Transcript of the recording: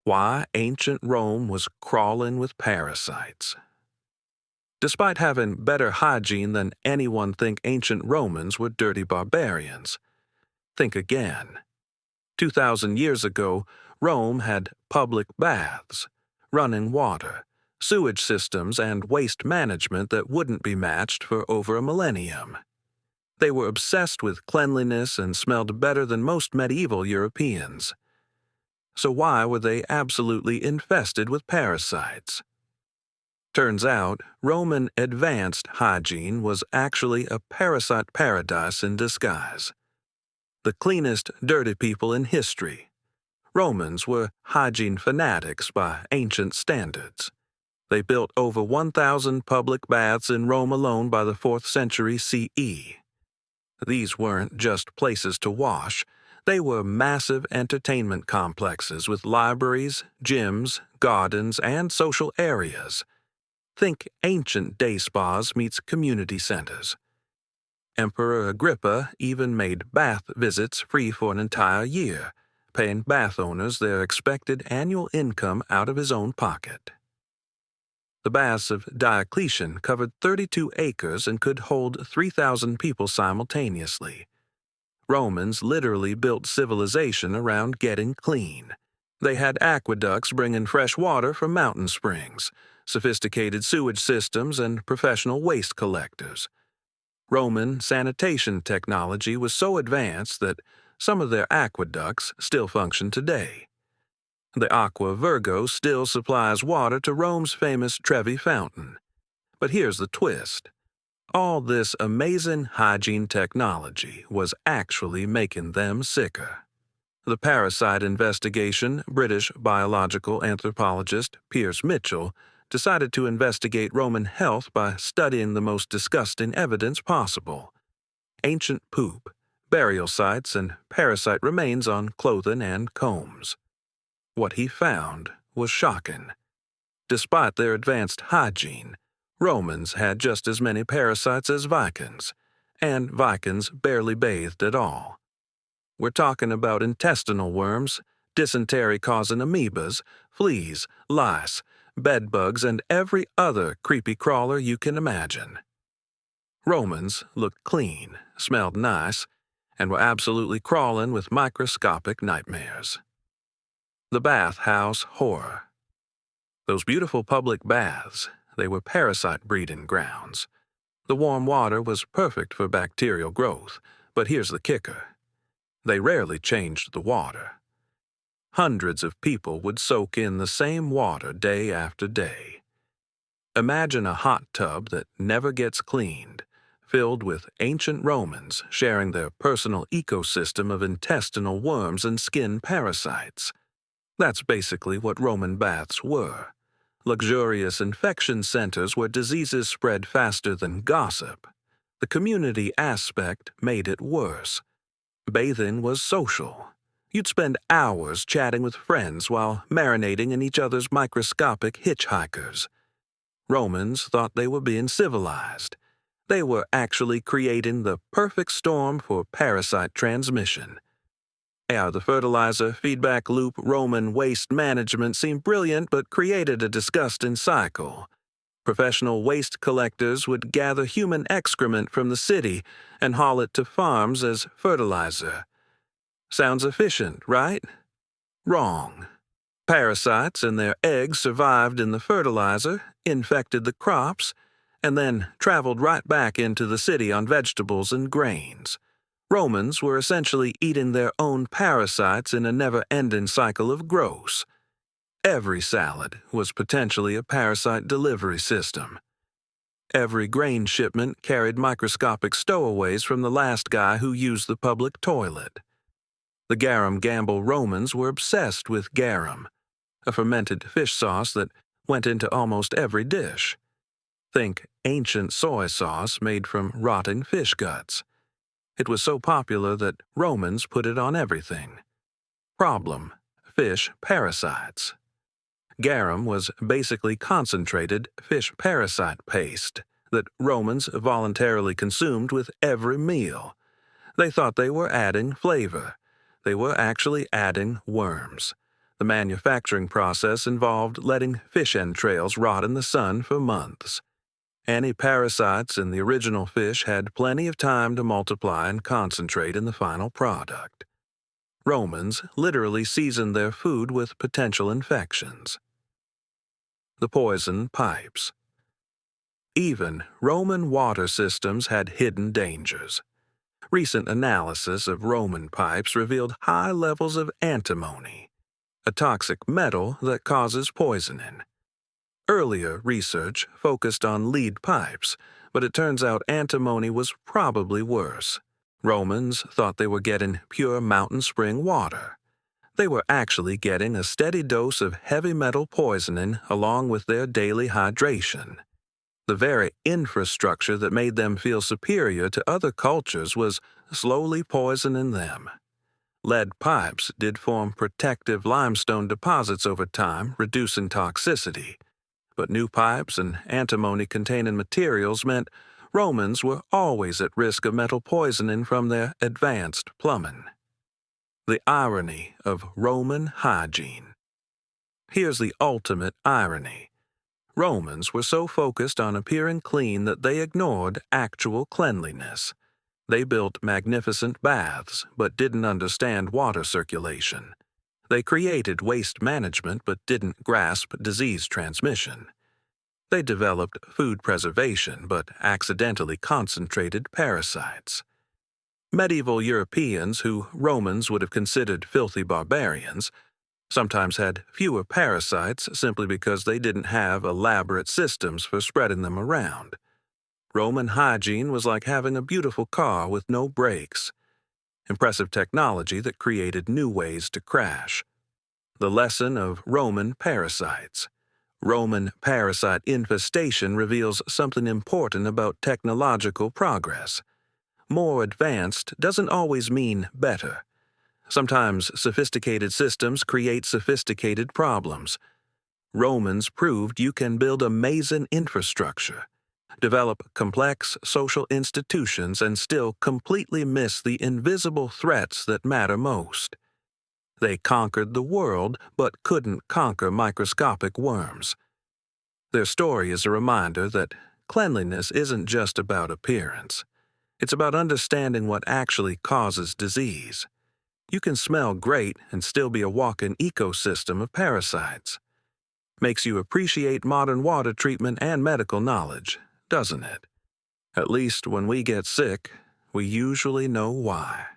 Why ancient Rome was crawling with parasites. Despite having better hygiene than anyone, think ancient Romans were dirty barbarians. Think again. 2,000 years ago, Rome had public baths, running water, sewage systems, and waste management that wouldn't be matched for over a millennium. They were obsessed with cleanliness and smelled better than most medieval Europeans. So why were they absolutely infested with parasites? Turns out, Roman advanced hygiene was actually a parasite paradise in disguise. The cleanest dirty people in history. Romans were hygiene fanatics by ancient standards. They built over 1,000 public baths in Rome alone by the 4th century CE. These weren't just places to wash. They were massive entertainment complexes with libraries, gyms, gardens, and social areas. Think ancient day spas meets community centers. Emperor Agrippa even made bath visits free for an entire year, paying bath owners their expected annual income out of his own pocket. The baths of Diocletian covered 32 acres and could hold 3,000 people simultaneously. Romans literally built civilization around getting clean. They had aqueducts bringing fresh water from mountain springs, sophisticated sewage systems, and professional waste collectors. Roman sanitation technology was so advanced that some of their aqueducts still function today. The Aqua Virgo still supplies water to Rome's famous Trevi Fountain. But here's the twist. All this amazing hygiene technology was actually making them sicker. The parasite investigation, British biological anthropologist Piers Mitchell decided to investigate Roman health by studying the most disgusting evidence possible: ancient poop, burial sites, and parasite remains on clothing and combs. What he found was shocking. Despite their advanced hygiene, Romans had just as many parasites as Vikings, and Vikings barely bathed at all. We're talking about intestinal worms, dysentery-causing amoebas, fleas, lice, bedbugs, and every other creepy crawler you can imagine. Romans looked clean, smelled nice, and were absolutely crawling with microscopic nightmares. The bathhouse horror. Those beautiful public baths, they were parasite breeding grounds. The warm water was perfect for bacterial growth, but here's the kicker. They rarely changed the water. Hundreds of people would soak in the same water day after day. Imagine a hot tub that never gets cleaned, filled with ancient Romans sharing their personal ecosystem of intestinal worms and skin parasites. That's basically what Roman baths were. Luxurious infection centers where diseases spread faster than gossip. The community aspect made it worse. Bathing was social. You'd spend hours chatting with friends while marinating in each other's microscopic hitchhikers. Romans thought they were being civilized. They were actually creating the perfect storm for parasite transmission. Yeah, the fertilizer feedback loop Roman waste management seemed brilliant but created a disgusting cycle. Professional waste collectors would gather human excrement from the city and haul it to farms as fertilizer. Sounds efficient, right? Wrong. Parasites and their eggs survived in the fertilizer, infected the crops, and then traveled right back into the city on vegetables and grains. Romans were essentially eating their own parasites in a never-ending cycle of gross. Every salad was potentially a parasite delivery system. Every grain shipment carried microscopic stowaways from the last guy who used the public toilet. The garum gamble Romans were obsessed with garum, a fermented fish sauce that went into almost every dish. Think ancient soy sauce made from rotting fish guts. It was so popular that Romans put it on everything. Problem: fish parasites. Garum was basically concentrated fish parasite paste that Romans voluntarily consumed with every meal. They thought they were adding flavor. They were actually adding worms. The manufacturing process involved letting fish entrails rot in the sun for months. Any parasites in the original fish had plenty of time to multiply and concentrate in the final product. Romans literally seasoned their food with potential infections. The poison pipes. Even Roman water systems had hidden dangers. Recent analysis of Roman pipes revealed high levels of antimony, a toxic metal that causes poisoning. Earlier research focused on lead pipes, but it turns out antimony was probably worse. Romans thought they were getting pure mountain spring water. They were actually getting a steady dose of heavy metal poisoning along with their daily hydration. The very infrastructure that made them feel superior to other cultures was slowly poisoning them. Lead pipes did form protective limestone deposits over time, reducing toxicity. But new pipes and antimony-containing materials meant Romans were always at risk of metal poisoning from their advanced plumbing. The irony of Roman hygiene. Here's the ultimate irony. Romans were so focused on appearing clean that they ignored actual cleanliness. They built magnificent baths, but didn't understand water circulation. They created waste management, but didn't grasp disease transmission. They developed food preservation, but accidentally concentrated parasites. Medieval Europeans, who Romans would have considered filthy barbarians, sometimes had fewer parasites simply because they didn't have elaborate systems for spreading them around. Roman hygiene was like having a beautiful car with no brakes. Impressive technology that created new ways to crash. The lesson of Roman parasites. Roman parasite infestation reveals something important about technological progress. More advanced doesn't always mean better. Sometimes sophisticated systems create sophisticated problems. Romans proved you can build amazing infrastructure, develop complex social institutions, and still completely miss the invisible threats that matter most. They conquered the world, but couldn't conquer microscopic worms. Their story is a reminder that cleanliness isn't just about appearance. It's about understanding what actually causes disease. You can smell great and still be a walking ecosystem of parasites. Makes you appreciate modern water treatment and medical knowledge, doesn't it? At least when we get sick, we usually know why.